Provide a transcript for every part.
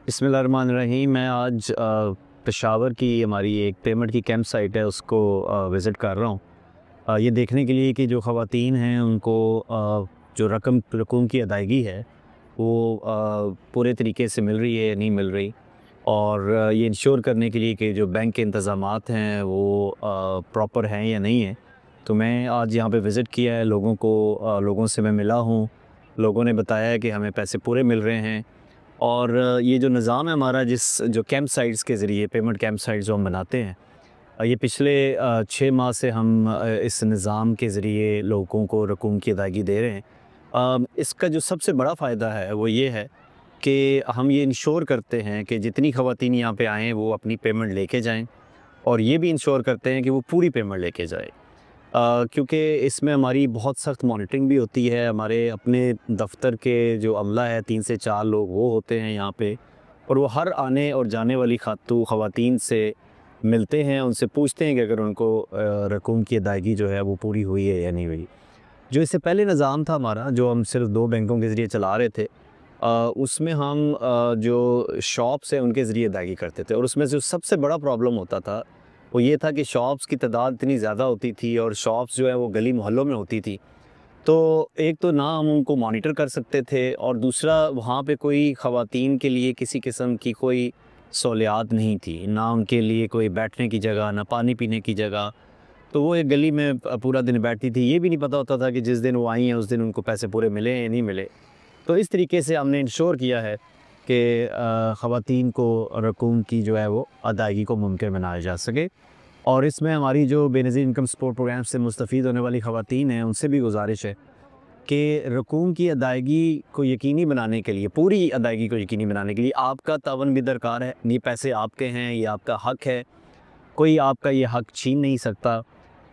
बिस्मिल्लाहिर्रहमानिर्रहीम। मैं आज पेशावर की हमारी एक पेमेंट की कैंप साइट है उसको विज़िट कर रहा हूँ ये देखने के लिए कि जो ख़वातीन हैं उनको जो रकूम की अदायगी है वो पूरे तरीके से मिल रही है या नहीं मिल रही, और ये इंश्योर करने के लिए कि जो बैंक के इंतज़ामात हैं वो प्रॉपर हैं या नहीं है। तो मैं आज यहाँ पे विज़िट किया है, लोगों से मैं मिला हूँ। लोगों ने बताया है कि हमें पैसे पूरे मिल रहे हैं, और ये जो निज़ाम है हमारा, जो कैंप साइट्स के ज़रिए पेमेंट कैंप साइट्स जो हम बनाते हैं, ये पिछले 6 माह से हम इस निज़ाम के ज़रिए लोगों को रकूम की अदायगी दे रहे हैं। इसका जो सबसे बड़ा फ़ायदा है वो ये है कि हम ये इंश्योर करते हैं कि जितनी ख़वातीन यहाँ पे आएँ वो अपनी पेमेंट लेके जाएँ, और ये भी इंश्योर करते हैं कि वो पूरी पेमेंट लेके जाए। क्योंकि इसमें हमारी बहुत सख्त मॉनिटरिंग भी होती है। हमारे अपने दफ्तर के जो अमला है 3 से 4 लोग वो होते हैं यहाँ पे, और वो हर आने और जाने वाली ख़वातीन से मिलते हैं, उनसे पूछते हैं कि अगर उनको रकूम की अदायगी जो है वो पूरी हुई है या नहीं हुई। जो इससे पहले निज़ाम था हमारा, जो हम सिर्फ 2 बैंकों के ज़रिए चला रहे थे, उसमें हम जो शॉप्स हैं उनके ज़रिए अदायगी करते थे, और उसमें जो सबसे बड़ा प्रॉब्लम होता था वो ये था कि शॉप्स की तादाद इतनी ज़्यादा होती थी और शॉप्स जो है वो गली मोहल्लों में होती थी। तो एक तो ना हम उनको मॉनिटर कर सकते थे, और दूसरा वहाँ पे कोई ख़वातीन के लिए किसी किस्म की कोई सहूलियात नहीं थी, ना उनके लिए कोई बैठने की जगह, ना पानी पीने की जगह। तो वो एक गली में पूरा दिन बैठती थी, ये भी नहीं पता होता था कि जिस दिन वो आई हैं उस दिन उनको पैसे पूरे मिले या नहीं मिले। तो इस तरीके से हमने इंश्योर किया है कि ख़वातीन को रकूम की जो है वो अदायगी को मुमकिन बनाया जा सके। और इसमें हमारी जो बेनज़ीर इनकम सपोर्ट प्रोग्राम से मुस्तफ़ीद होने वाली ख़वातीन हैं उनसे भी गुजारिश है कि रकूम की अदायगी को यकीनी बनाने के लिए, पूरी अदायगी को यकीनी बनाने के लिए आपका तावन भी दरकार है। ये पैसे आपके हैं, ये आपका हक़ है, कोई आपका ये हक़ छीन नहीं सकता।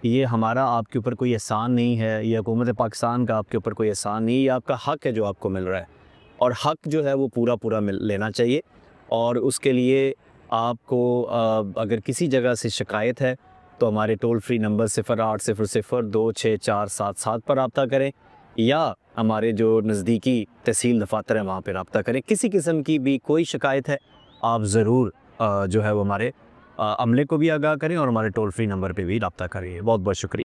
ये हमारा आपके ऊपर कोई एहसान नहीं है, ये हुकूमत पाकिस्तान का आपके ऊपर कोई एहसान नहीं है, ये आपका हक़ है जो आपको मिल रहा है, और हक़ जो है वो पूरा पूरा लेना चाहिए। और उसके लिए आपको अगर किसी जगह से शिकायत है तो हमारे टोल फ्री नंबर 0800264777 पर रब्ता करें, या हमारे जो नज़दीकी तहसील दफातर है वहाँ पर रब्ता करें। किसी किस्म की भी कोई शिकायत है आप ज़रूर जो है वो हमारे अमले को भी आगाह करें, और हमारे टोल फ्री नंबर पे भी रब्ता करिए। बहुत बहुत शुक्रिया।